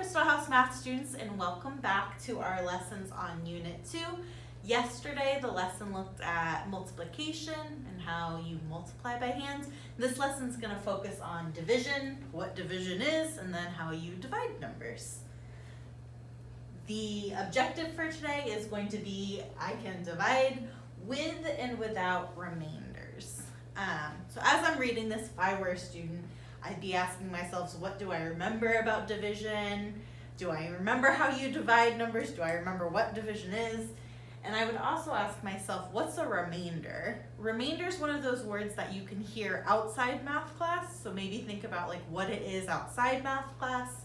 Crystal House Math students, and welcome back to our lessons on Unit 2. Yesterday the lesson looked at multiplication and how you multiply by hand. This lesson is going to focus on division, what division is, and then how you divide numbers. The objective for today is going to be I can divide with and without remainders. So as I'm reading this, if I were a student, I'd be asking myself, so what do I remember about division? Do I remember how you divide numbers? Do I remember what division is? And I would also ask myself, what's a remainder? Remainder is one of those words that you can hear outside math class, so maybe think about like what it is outside math class,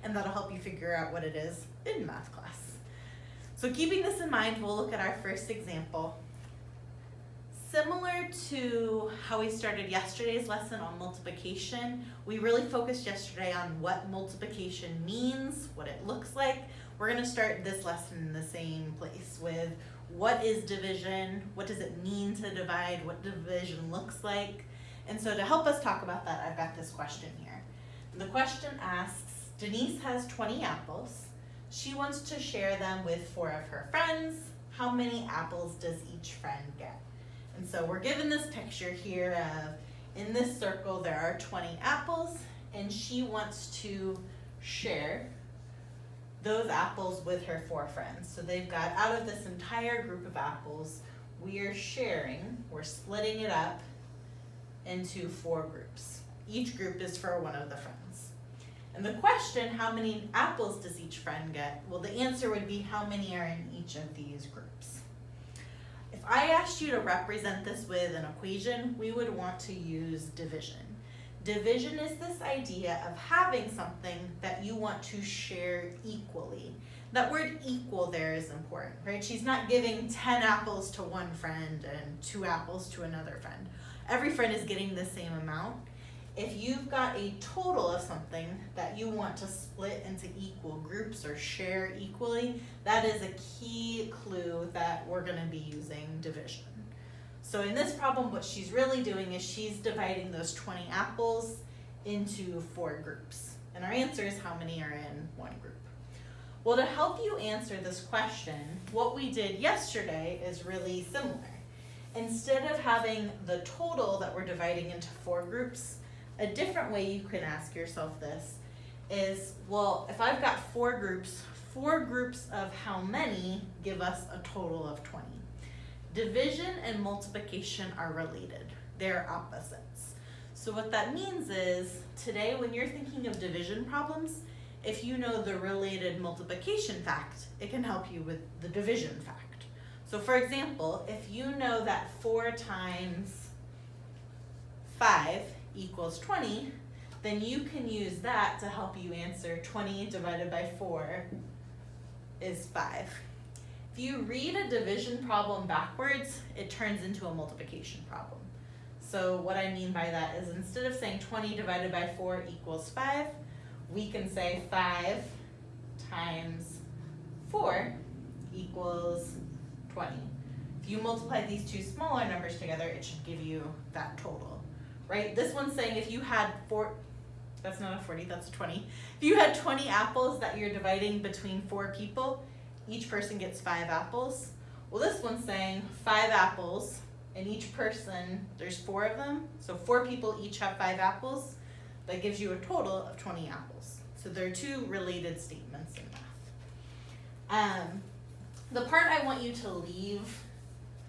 and that'll help you figure out what it is in math class. So keeping this in mind, we'll look at our first example. Similar to how we started yesterday's lesson on multiplication, we really focused yesterday on what multiplication means, what it looks like. We're going to start this lesson in the same place with what is division, what does it mean to divide, what division looks like. And so to help us talk about that, I've got this question here. The question asks, Denise has 20 apples. She wants to share them with 4 of her friends. How many apples does each friend get? And so we're given this picture here of, in this circle there are 20 apples, and she wants to share those apples with her 4 friends. So they've got, out of this entire group of apples, we're splitting it up into 4 groups. Each group is for one of the friends. And the question, how many apples does each friend get? Well, the answer would be how many are in each of these groups. If I asked you to represent this with an equation, we would want to use division. Division is this idea of having something that you want to share equally. That word equal there is important, right? She's not giving 10 apples to one friend and 2 apples to another friend. Every friend is getting the same amount. If you've got a total of something that you want to split into equal groups or share equally, that is a key clue that we're going to be using division. So in this problem, what she's really doing is she's dividing those 20 apples into 4 groups. And our answer is how many are in one group. Well, to help you answer this question, what we did yesterday is really similar. Instead of having the total that we're dividing into 4 groups, a different way you can ask yourself this is, well, if I've got 4 groups of how many give us a total of 20. Division and multiplication are related. They're opposites. So what that means is, today when you're thinking of division problems, if you know the related multiplication fact, it can help you with the division fact. So for example, if you know that 4 times 5 equals 20, then you can use that to help you answer 20 divided by 4 is 5. If you read a division problem backwards, it turns into a multiplication problem. So what I mean by that is, instead of saying 20 divided by 4 equals 5, we can say 5 times 4 equals 20. If you multiply these 2 smaller numbers together, it should give you that total. Right? This one's saying if you had that's not a 40, that's a 20. If you had 20 apples that you're dividing between 4 people, each person gets 5 apples. Well, this one's saying 5 apples, and each person, there's 4 of them, so 4 people each have 5 apples. That gives you a total of 20 apples. So there are 2 related statements in math. The part I want you to leave,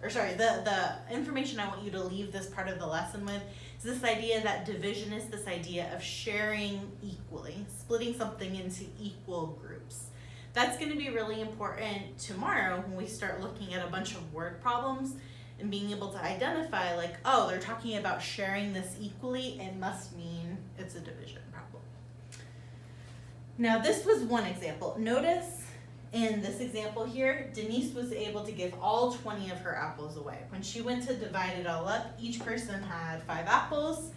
the information I want you to leave this part of the lesson with is this idea that division is this idea of sharing equally, splitting something into equal groups. That's going to be really important tomorrow when we start looking at a bunch of word problems and being able to identify, like, oh, they're talking about sharing this equally, it must mean it's a division problem. Now this was one example. Notice in this example here, Denise was able to give all 20 of her apples away. When she went to divide it all up, each person had 5 apples,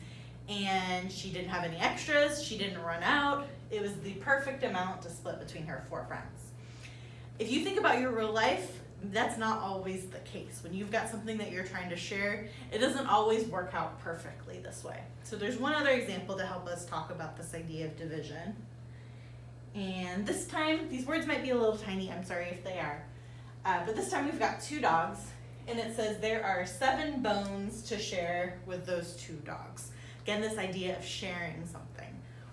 and she didn't have any extras, she didn't run out. It was the perfect amount to split between her 4 friends. If you think about your real life, that's not always the case. When you've got something that you're trying to share, it doesn't always work out perfectly this way. So there's one other example to help us talk about this idea of division. And this time, these words might be a little tiny, I'm sorry if they are. But this time we've got 2 dogs, and it says there are 7 bones to share with those 2 dogs. Again, this idea of sharing something.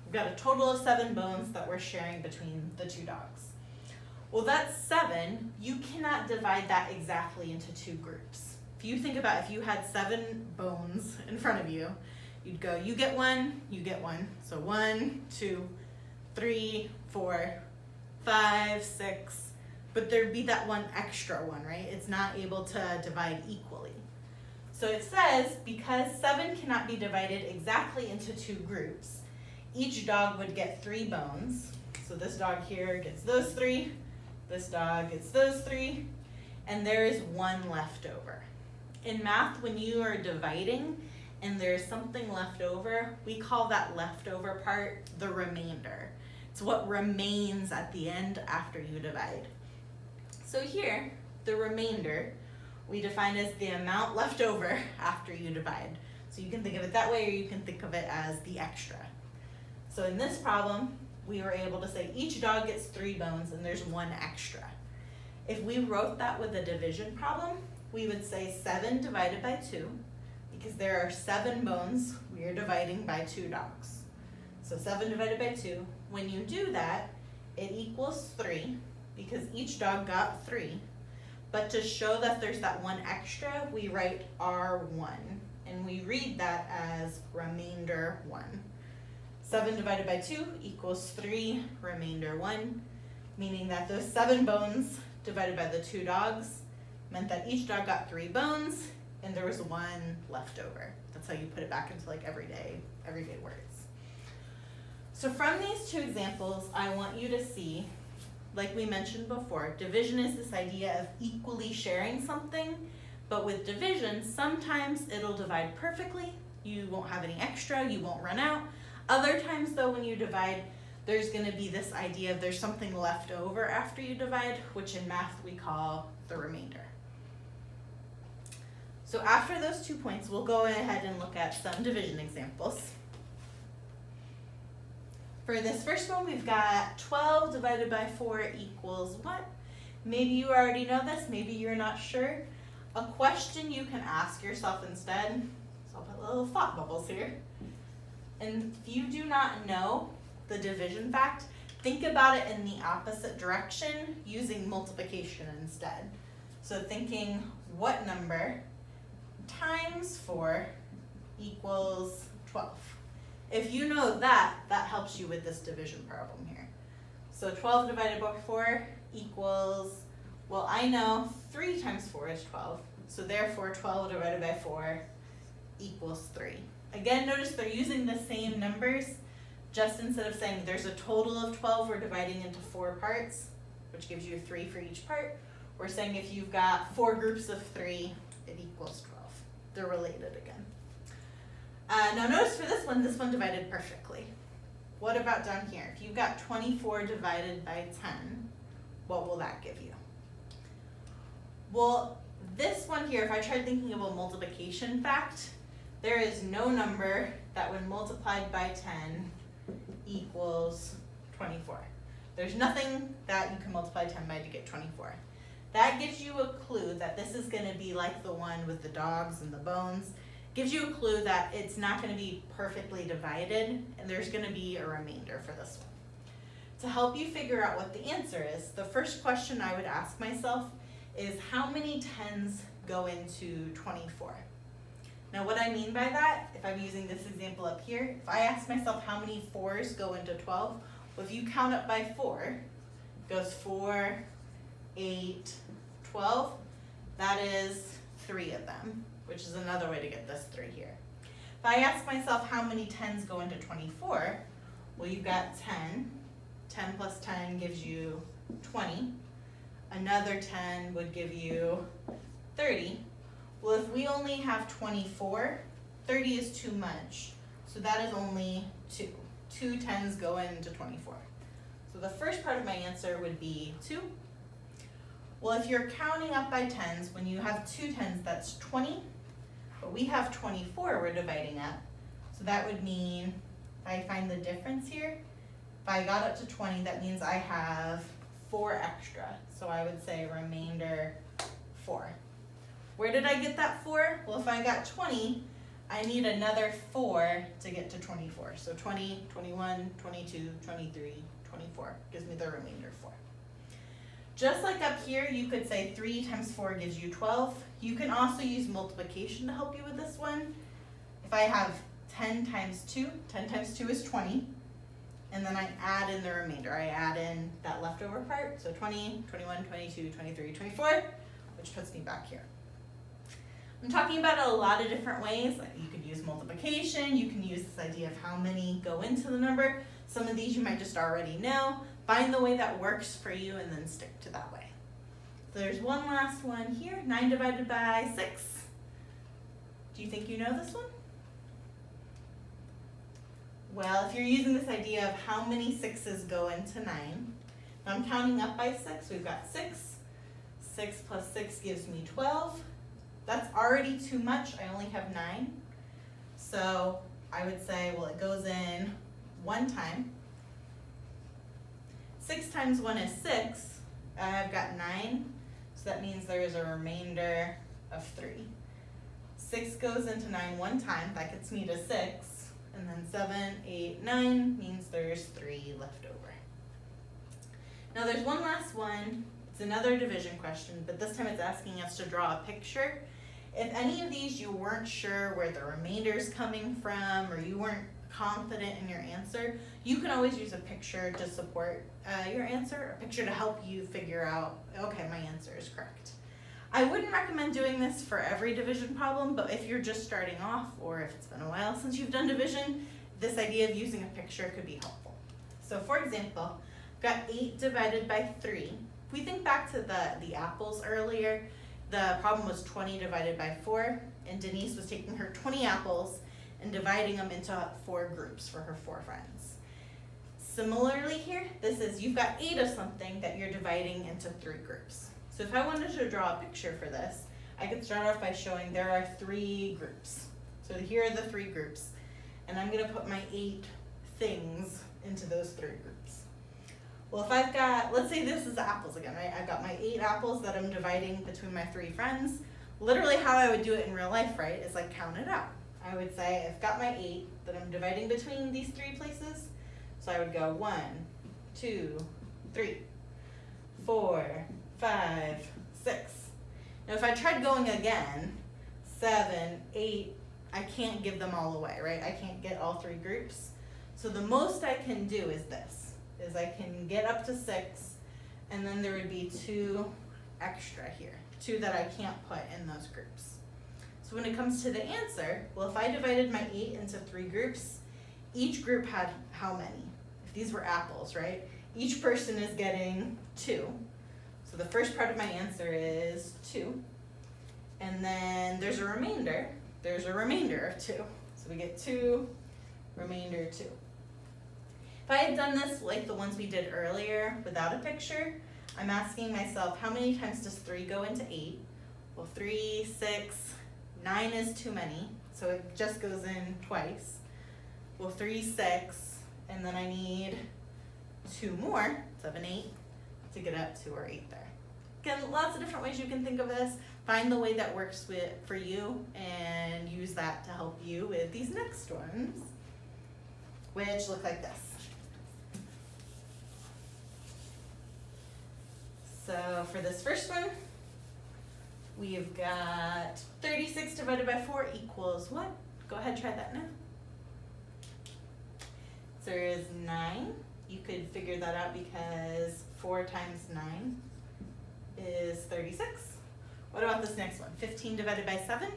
We've got a total of 7 bones that we're sharing between the 2 dogs. Well, that's 7. You cannot divide that exactly into 2 groups. If you think about if you had 7 bones in front of you, you'd go, you get 1, you get 1. So 1, 2, 3, 4, 5, 6. But there'd be that one extra one, right? It's not able to divide equally. So it says because 7 cannot be divided exactly into 2 groups, each dog would get 3 bones. So this dog here gets those 3, this dog gets those 3, and there is 1 left over. In math, when you are dividing and there's something left over, we call that leftover part the remainder. It's what remains at the end after you divide. So here, the remainder, we define as the amount left over after you divide. So you can think of it that way, or you can think of it as the extra. So in this problem, we were able to say each dog gets 3 bones and there's 1 extra. If we wrote that with a division problem, we would say 7 divided by 2, because there are 7 bones, we are dividing by 2 dogs. So 7 divided by 2, when you do that, it equals 3, because each dog got 3. But to show that there's that 1 extra, we write R1, and we read that as remainder 1. 7 divided by 2 equals 3, remainder 1, meaning that those 7 bones divided by the 2 dogs meant that each dog got 3 bones, and there was 1 left over. That's how you put it back into like everyday words. So from these 2 examples, I want you to see, like we mentioned before, division is this idea of equally sharing something, but with division, sometimes it'll divide perfectly. You won't have any extra, you won't run out. Other times though, when you divide, there's gonna be this idea of there's something left over after you divide, which in math we call the remainder. So after those 2 points, we'll go ahead and look at some division examples. For this first one, we've got 12 divided by 4 equals what? Maybe you already know this, maybe you're not sure. A question you can ask yourself instead, so I'll put little thought bubbles here. And if you do not know the division fact, think about it in the opposite direction using multiplication instead. So thinking what number times 4 equals 12. If you know that, that helps you with this division problem here. So 12 divided by 4 equals, well, I know 3 times 4 is 12, so therefore 12 divided by 4 equals 3. Again, notice they're using the same numbers, just instead of saying there's a total of 12, we're dividing into 4 parts, which gives you 3 for each part. We're saying if you've got 4 groups of 3, it equals 12. They're related again. Now notice for this one divided perfectly. What about down here? If you've got 24 divided by 10, what will that give you? Well, this one here, if I tried thinking of a multiplication fact, there is no number that when multiplied by 10 equals 24. There's nothing that you can multiply 10 by to get 24. That gives you a clue that this is going to be like the one with the dogs and the bones. Gives you a clue that it's not going to be perfectly divided, and there's going to be a remainder for this one. To help you figure out what the answer is, the first question I would ask myself is how many 10s go into 24? Now what I mean by that, if I'm using this example up here, if I ask myself how many 4s go into 12, well, if you count up by 4, it goes 4, 8, 12, that is 3 of them, which is another way to get this 3 here. If I ask myself how many 10s go into 24, well, you've got 10. 10 plus 10 gives you 20. Another 10 would give you 30. Well, if we only have 24, 30 is too much. So that is only 2. 2 10s go into 24. So the first part of my answer would be 2. Well, if you're counting up by 10s, when you have 2 10s, that's 20. But we have 24 we're dividing up. So that would mean, if I find the difference here, If I got up to 20, that means I have 4 extra. So I would say remainder 4. Where did I get that 4? Well, if I got 20, I need another 4 to get to 24. So 20, 21, 22, 23, 24 gives me the remainder 4. Just like up here, you could say 3 times 4 gives you 12. You can also use multiplication to help you with this one. If I have 10 times 2, 10 times 2 is 20. And then I add in the remainder. I add in that leftover part. So 20, 21, 22, 23, 24, which puts me back here. I'm talking about it a lot of different ways. You could use multiplication. You can use this idea of how many go into the number. Some of these you might just already know. Find the way that works for you and then stick to that way. So there's one last one here. 9 divided by 6. Do you think you know this one? Well, if you're using this idea of how many 6s go into 9, I'm counting up by 6. We've got 6. 6 plus 6 gives me 12. That's already too much. I only have 9. So I would say, well, it goes in 1 time. 6 times 1 is 6. I've got 9. So that means there is a remainder of 3. 6 goes into 9 1 time. That gets me to 6. And then 7, 8, 9 means there's 3 left over. Now there's one last one. It's another division question, but this time it's asking us to draw a picture. If any of these you weren't sure where the remainder is coming from, or you weren't confident in your answer, you can always use a picture to support your answer, a picture to help you figure out, okay, my answer is correct. I wouldn't recommend doing this for every division problem, but if you're just starting off, or if it's been a while since you've done division, this idea of using a picture could be helpful. So for example, I've got 8 divided by 3. If we think back to the apples earlier, the problem was 20 divided by 4, and Denise was taking her 20 apples and dividing them into 4 groups for her 4 friends. Similarly here, this is you've got 8 of something that you're dividing into 3 groups. So if I wanted to draw a picture for this, I could start off by showing there are 3 groups. So here are the 3 groups, and I'm going to put my 8 things into those 3 groups. Well, if I've got, let's say this is apples again, right? I've got my 8 apples that I'm dividing between my 3 friends. Literally how I would do it in real life, right, is like count it out. I would say I've got my 8 that I'm dividing between these 3 places. So I would go 1, 2, 3, 4, 5, 6. Now if I tried going again, 7, 8, I can't give them all away, right? I can't get all 3 groups. So the most I can do is this, is I can get up to 6, and then there would be 2 extra here, 2 that I can't put in those groups. So when it comes to the answer, well, if I divided my 8 into 3 groups, each group had how many? If these were apples, right? Each person is getting 2. So the first part of my answer is 2. And then there's a remainder. There's a remainder of 2. So we get 2, remainder 2. If I had done this like the ones we did earlier without a picture, I'm asking myself, how many times does 3 go into 8? Well, 3, 6, 9 is too many, so it just goes in twice. Well, 3, 6, and then I need 2 more, 7, 8, to get up to our 8 there. Again, lots of different ways you can think of this. Find the way that works for you and use that to help you with these next ones, which look like this. So for this first one, we've got 36 divided by 4 equals what? Go ahead, try that now. So there's 9. You could figure that out because 4 times 9 is 36. What about this next one? 15 divided by 7?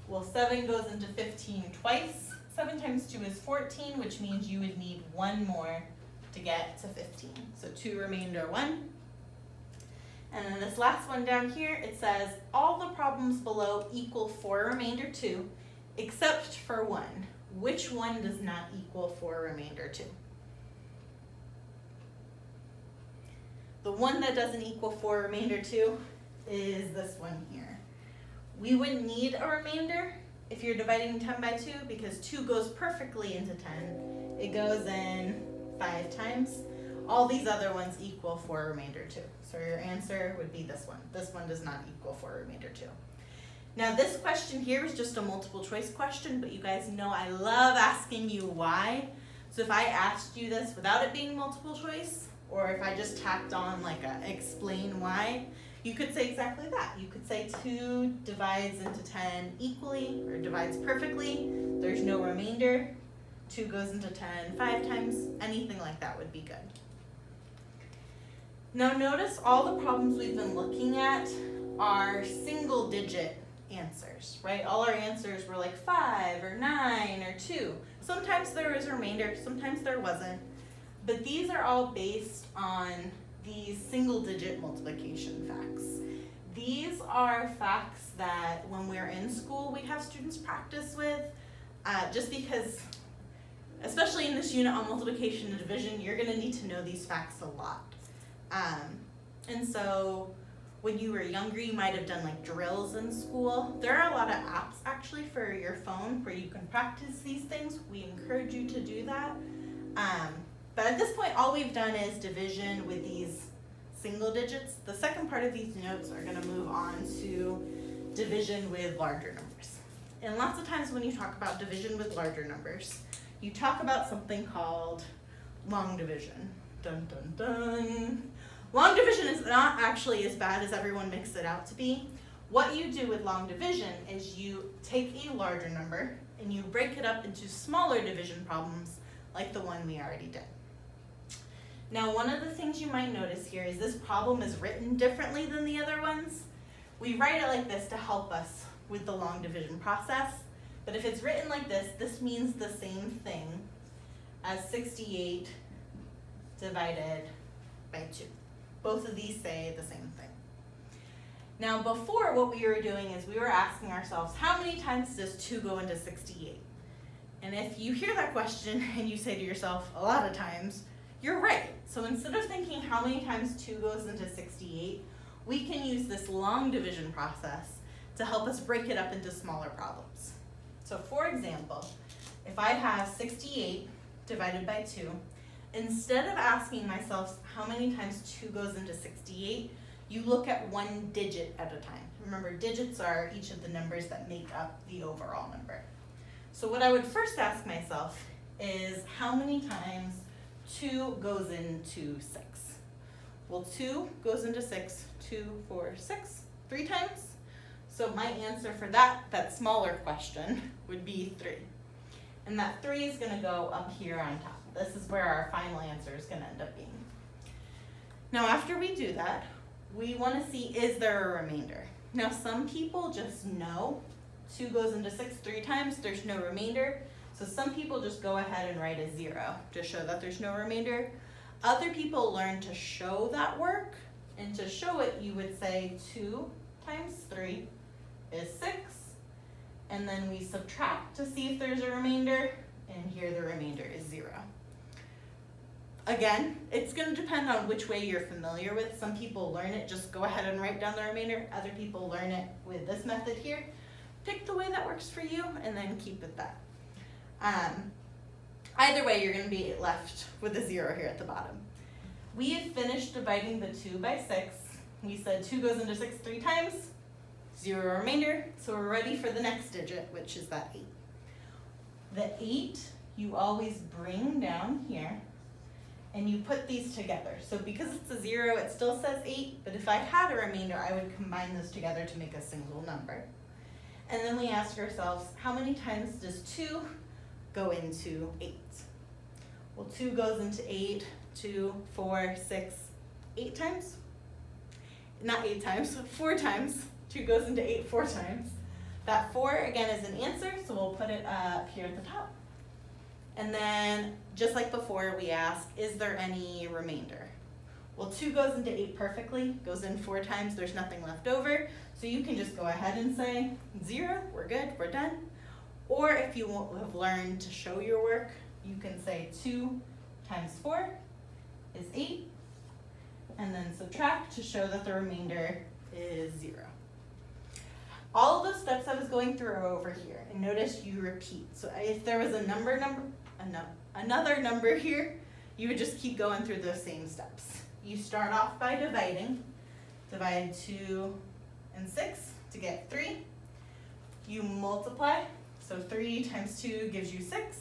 Well, 7 goes into 15 twice. 7 times 2 is 14, which means you would need 1 more to get to 15. So 2 remainder 1. And then this last one down here, it says all the problems below equal 4 remainder 2, except for 1. Which one does not equal 4 remainder 2? The one that doesn't equal 4 remainder 2 is this one here. We wouldn't need a remainder if you're dividing 10 by 2 because 2 goes perfectly into 10. it goes in 5 times. All these other ones equal 4 remainder 2. So your answer would be this one. This one does not equal 4 remainder 2. Now this question here is just a multiple choice question, but you guys know I love asking you why. So if I asked you this without it being multiple choice, or if I just tacked on like a explain why, you could say exactly that. You could say 2 divides into 10 equally, or divides perfectly. There's no remainder. 2 goes into 10 5 times. Anything like that would be good. Now notice all the problems we've been looking at are single digit answers, right? All our answers were like 5 or 9 or 2. Sometimes there was a remainder, sometimes there wasn't. But these are all based on these single digit multiplication facts. These are facts that when we're in school we have students practice with, just because, especially in this unit on multiplication and division, you're going to need to know these facts a lot. And so when you were younger, you might have done like drills in school. There are a lot of apps actually for your phone where you can practice these things. We encourage you to do that. But at this point, all we've done is division with these single digits. The second part of these notes are going to move on to division with larger numbers. And lots of times when you talk about division with larger numbers, you talk about something called long division. Dun, dun, dun. Long division is not actually as bad as everyone makes it out to be. What you do with long division is you take a larger number and you break it up into smaller division problems like the one we already did. Now, one of the things you might notice here is this problem is written differently than the other ones. We write it like this to help us with the long division process, but if it's written like this means the same thing as 68 divided by 2. Both of these say the same thing. Now before, what we were doing is we were asking ourselves, how many times does 2 go into 68? And if you hear that question and you say to yourself, a lot of times, you're right. So instead of thinking how many times 2 goes into 68, we can use this long division process to help us break it up into smaller problems. So for example, if I have 68 divided by 2, instead of asking myself how many times 2 goes into 68, you look at one digit at a time. Remember, digits are each of the numbers that make up the overall number. So what I would first ask myself is how many times 2 goes into 6? Well, 2 goes into 6, 2, 4, 6, 3 times. So my answer for that smaller question would be 3. And that 3 is going to go up here on top. This is where our final answer is going to end up being. Now after we do that, we want to see, is there a remainder? Now some people just know 2 goes into 6 3 times, there's no remainder. So some people just go ahead and write a 0 to show that there's no remainder. Other people learn to show that work, and to show it you would say 2 times 3 is 6, and then we subtract to see if there's a remainder, and here the remainder is 0. Again, it's going to depend on which way you're familiar with. Some people learn it, just go ahead and write down the remainder. Other people learn it with this method here. Pick the way that works for you and then keep it that. Either way, you're going to be left with a 0 here at the bottom. We have finished dividing the 2 by 6. We said 2 goes into 6 3 times, 0 remainder, so we're ready for the next digit, which is that 8. The 8 you always bring down here, and you put these together. So because it's a 0, it still says 8, but if I had a remainder, I would combine this together to make a single number. And then we ask ourselves, how many times does 2 go into 8? Well, 2 goes into 8, 2, 4, 6, 8 times? Not 8 times, 4 times. 2 goes into 8 4 times. That 4, again, is an answer, so we'll put it up here at the top. And then, just like before, we ask, is there any remainder? Well, 2 goes into 8 perfectly, goes in 4 times, there's nothing left over. So you can just go ahead and say 0, we're good, we're done. Or if you have learned to show your work, you can say 2 times 4 is 8, and then subtract to show that the remainder is 0. All of those steps I was going through are over here, and notice you repeat. So if there was a another number here, you would just keep going through those same steps. You start off by dividing. Divide 2 and 6 to get 3. You multiply, so 3 times 2 gives you 6.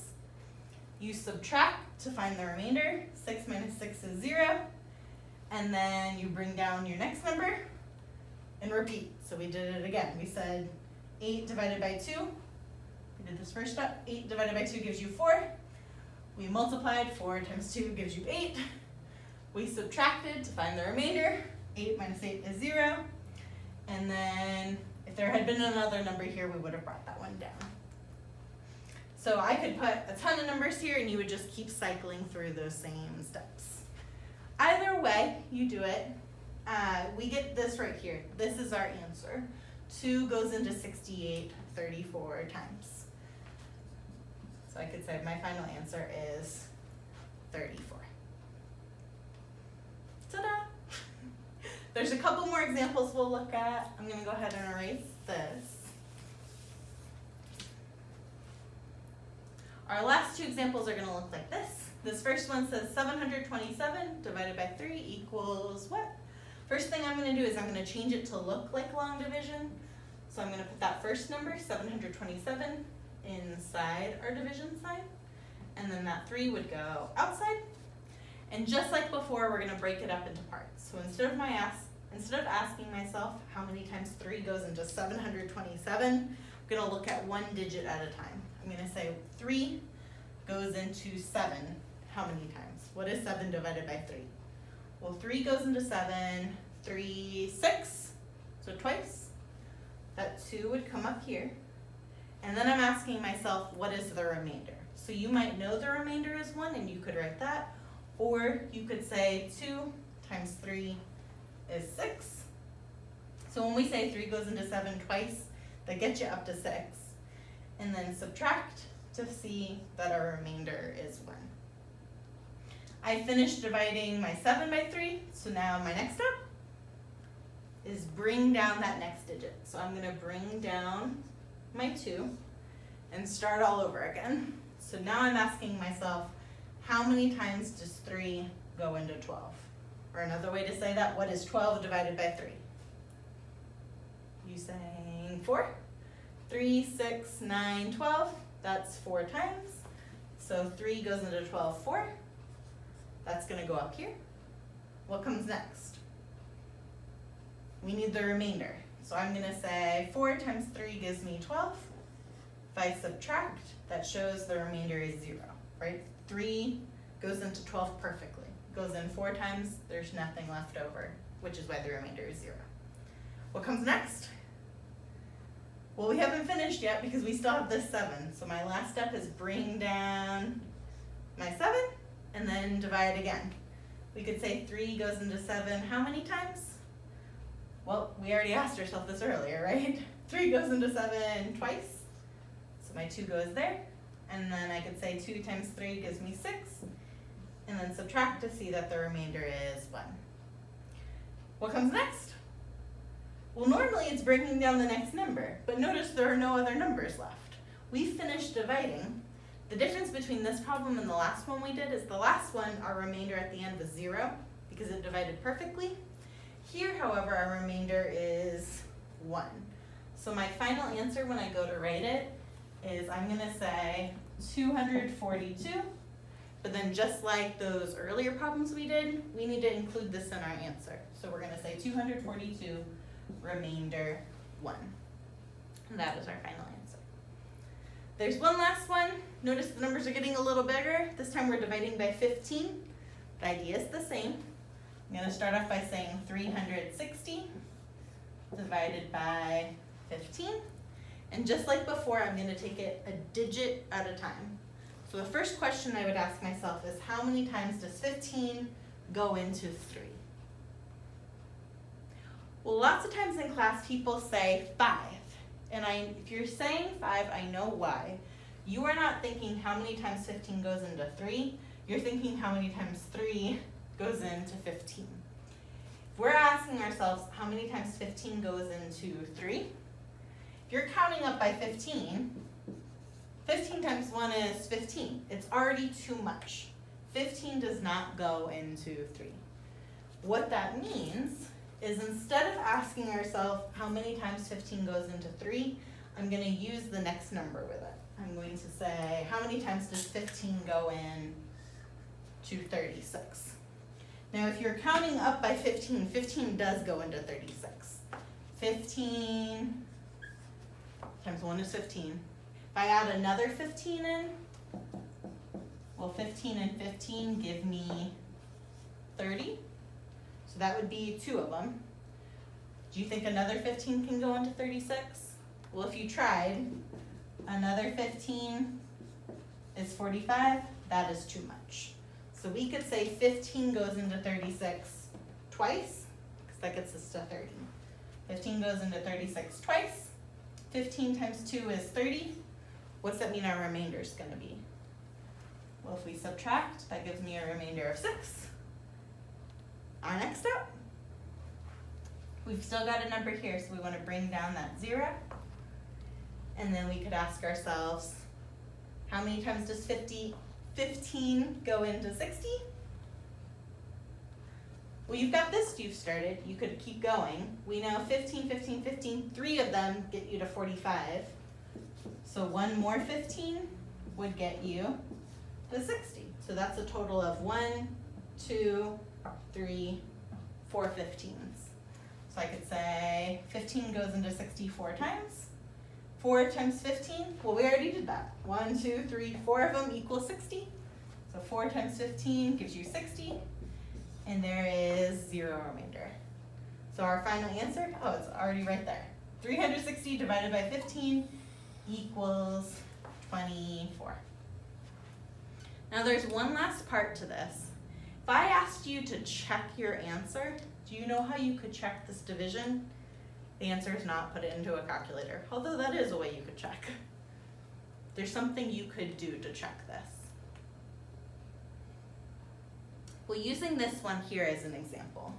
You subtract to find the remainder. 6 minus 6 is 0. And then you bring down your next number and repeat. So we did it again. We said 8 divided by 2. We did this first step. 8 divided by 2 gives you 4. We multiplied. 4 times 2 gives you 8. We subtracted to find the remainder. 8 minus 8 is 0. And then if there had been another number here, we would have brought that one down. So I could put a ton of numbers here and you would just keep cycling through those same steps. Either way you do it, we get this right here. This is our answer. 2 goes into 68 34 times. So I could say my final answer is 34. Ta-da! There's a couple more examples we'll look at. I'm going to go ahead and erase this. Our last two examples are going to look like this. This first one says 727 divided by 3 equals what? First thing I'm going to do is I'm going to change it to look like long division. So I'm going to put that first number, 727, inside our division sign. And then that 3 would go outside. And just like before, we're going to break it up into parts. So instead of asking myself how many times 3 goes into 727, I'm going to look at one digit at a time. I'm going to say 3 goes into 7 how many times? What is 7 divided by 3? Well, 3 goes into 7, 3, 6, so twice. That 2 would come up here. And then I'm asking myself, what is the remainder? So you might know the remainder is 1 and you could write that. Or you could say 2 times 3 is 6. So when we say 3 goes into 7 twice, that gets you up to 6. And then subtract to see that our remainder is 1. I finished dividing my 7 by 3, so now my next step is bring down that next digit. So I'm going to bring down my 2 and start all over again. So now I'm asking myself, how many times does 3 go into 12? Or another way to say that, what is 12 divided by 3? You saying 4? 3, 6, 9, 12. That's 4 times. So 3 goes into 12, 4. That's going to go up here. What comes next? We need the remainder. So I'm going to say 4 times 3 gives me 12. If I subtract, that shows the remainder is 0, right? 3 goes into 12 perfectly. Goes in 4 times, there's nothing left over, which is why the remainder is 0. What comes next? Well, we haven't finished yet because we still have this 7. So my last step is bring down my 7 and then divide again. We could say 3 goes into 7 how many times? Well, we already asked ourselves this earlier, right? 3 goes into 7 twice. So my 2 goes there. And then I could say 2 times 3 gives me 6. And then subtract to see that the remainder is 1. What comes next? Well, normally it's breaking down the next number, but notice there are no other numbers left. We finished dividing. The difference between this problem and the last one we did is the last one, our remainder at the end was 0 because it divided perfectly. Here, however, our remainder is 1. So my final answer when I go to write it is I'm going to say 242. But then just like those earlier problems we did, we need to include this in our answer. So we're going to say 242, remainder 1. And that is our final answer. There's one last one. Notice the numbers are getting a little bigger. This time we're dividing by 15. The idea is the same. I'm going to start off by saying 360 divided by 15. And just like before, I'm going to take it a digit at a time. So the first question I would ask myself is, how many times does 15 go into 3? Well, lots of times in class people say 5. And if you're saying 5, I know why. You are not thinking how many times 15 goes into 3. You're thinking how many times 3 goes into 15. If we're asking ourselves how many times 15 goes into 3, if you're counting up by 15, 15 times 1 is 15. It's already too much. 15 does not go into 3. What that means is instead of asking ourselves how many times 15 goes into 3, I'm going to use the next number with it. I'm going to say, how many times does 15 go in to 36? Now if you're counting up by 15, 15 does go into 36. 15 times 1 is 15. If I add another 15 in, well 15 and 15 give me 30. So that would be 2 of them. Do you think another 15 can go into 36? Well, if you tried, another 15 is 45. That is too much. So we could say 15 goes into 36 twice, because that gets us to 30. 15 goes into 36 twice. 15 times 2 is 30. What's that mean our remainder is going to be? Well, if we subtract, that gives me a remainder of 6. Our next step. We've still got a number here, so we want to bring down that 0. And then we could ask ourselves, how many times does 15 go into 60? Well, you've got this you've started. You could keep going. We know 15, 15, 15, 3 of them get you to 45. So one more 15 would get you to 60. So that's a total of 1, 2, 3, 4 15s. So I could say 15 goes into 60 4 times. 4 times 15, well, we already did that. 1, 2, 3, 4 of them equals 60. So 4 times 15 gives you 60. And there is 0 remainder. So our final answer, oh, it's already right there. 360 divided by 15 equals 24. Now there's one last part to this. If I asked you to check your answer, do you know how you could check this division? The answer is not put it into a calculator, although that is a way you could check. There's something you could do to check this. Well, using this one here as an example,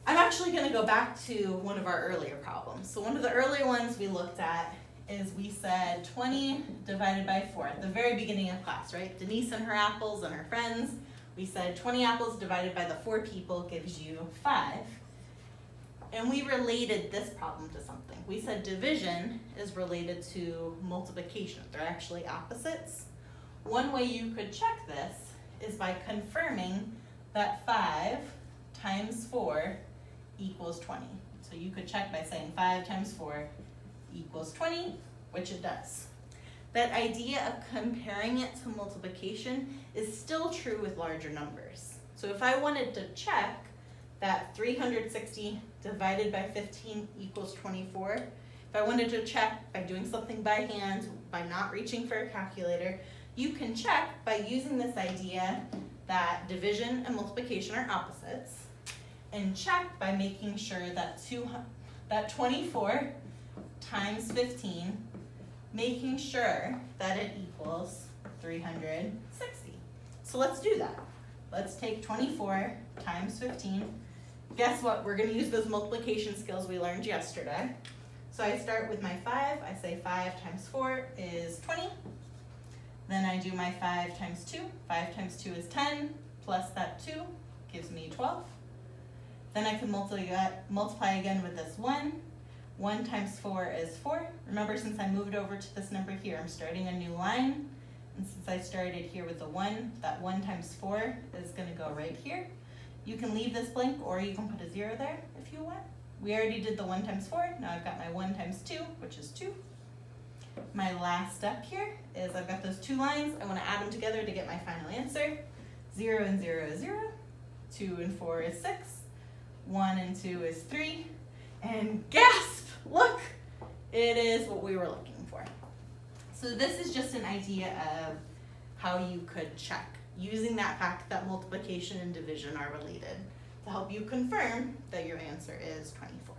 I'm actually going to go back to one of our earlier problems. So one of the earlier ones we looked at is we said 20 divided by 4 at the very beginning of class, right? Denise and her apples and her friends. We said 20 apples divided by the 4 people gives you 5. And we related this problem to something. We said division is related to multiplication. They're actually opposites. One way you could check this is by confirming that 5 times 4 equals 20. So you could check by saying 5 times 4 equals 20, which it does. That idea of comparing it to multiplication is still true with larger numbers. So if I wanted to check that 360 divided by 15 equals 24, if I wanted to check by doing something by hand, by not reaching for a calculator, you can check by using this idea that division and multiplication are opposites, and check by making sure that 24 times 15, making sure that it equals 360. So let's do that. Let's take 24 times 15. Guess what? We're going to use those multiplication skills we learned yesterday. So I start with my 5. I say 5 times 4 is 20. Then I do my 5 times 2. 5 times 2 is 10, plus that 2 gives me 12. Then I can multiply again with this 1. 1 times 4 is 4. Remember, since I moved over to this number here, I'm starting a new line. And since I started here with the 1, that 1 times 4 is going to go right here. You can leave this blank, or you can put a 0 there if you want. We already did the 1 times 4. Now I've got my 1 times 2, which is 2. My last step here is I've got those 2 lines. I want to add them together to get my final answer. 0 and 0 is 0. 2 and 4 is 6. 1 and 2 is 3. And gasp! Look! It is what we were looking for. So this is just an idea of how you could check, using that fact that multiplication and division are related to help you confirm that your answer is 24.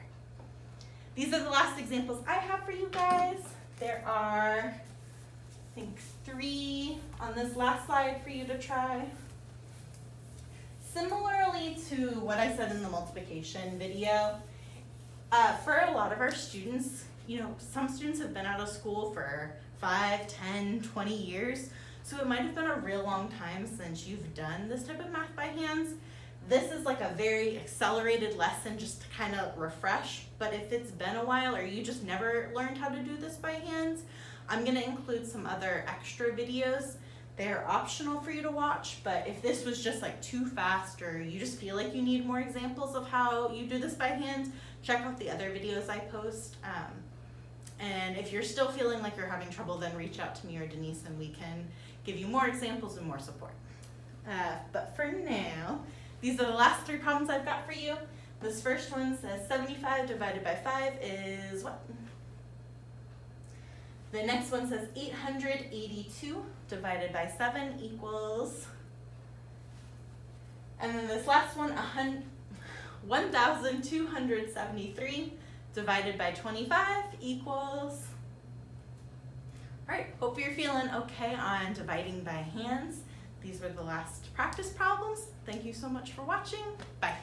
These are the last examples I have for you guys. There are, I think, 3 on this last slide for you to try. Similarly to what I said in the multiplication video, for a lot of our students, some students have been out of school for 5, 10, 20 years. So it might have been a real long time since you've done this type of math by hands. This is like a very accelerated lesson just to kind of refresh, but if it's been a while or you just never learned how to do this by hands, I'm gonna include some other extra videos. They're optional for you to watch, but if this was just like too fast or you just feel like you need more examples of how you do this by hand, check out the other videos I post. And if you're still feeling like you're having trouble, then reach out to me or Denise and we can give you more examples and more support. But for now, these are the last 3 problems I've got for you. This first one says 75 divided by 5 is what? The next one says 882 divided by 7 equals, and then this last one, 1,273 divided by 25 equals. All right, hope you're feeling okay on dividing by hands. These were the last practice problems. Thank you so much for watching. Bye.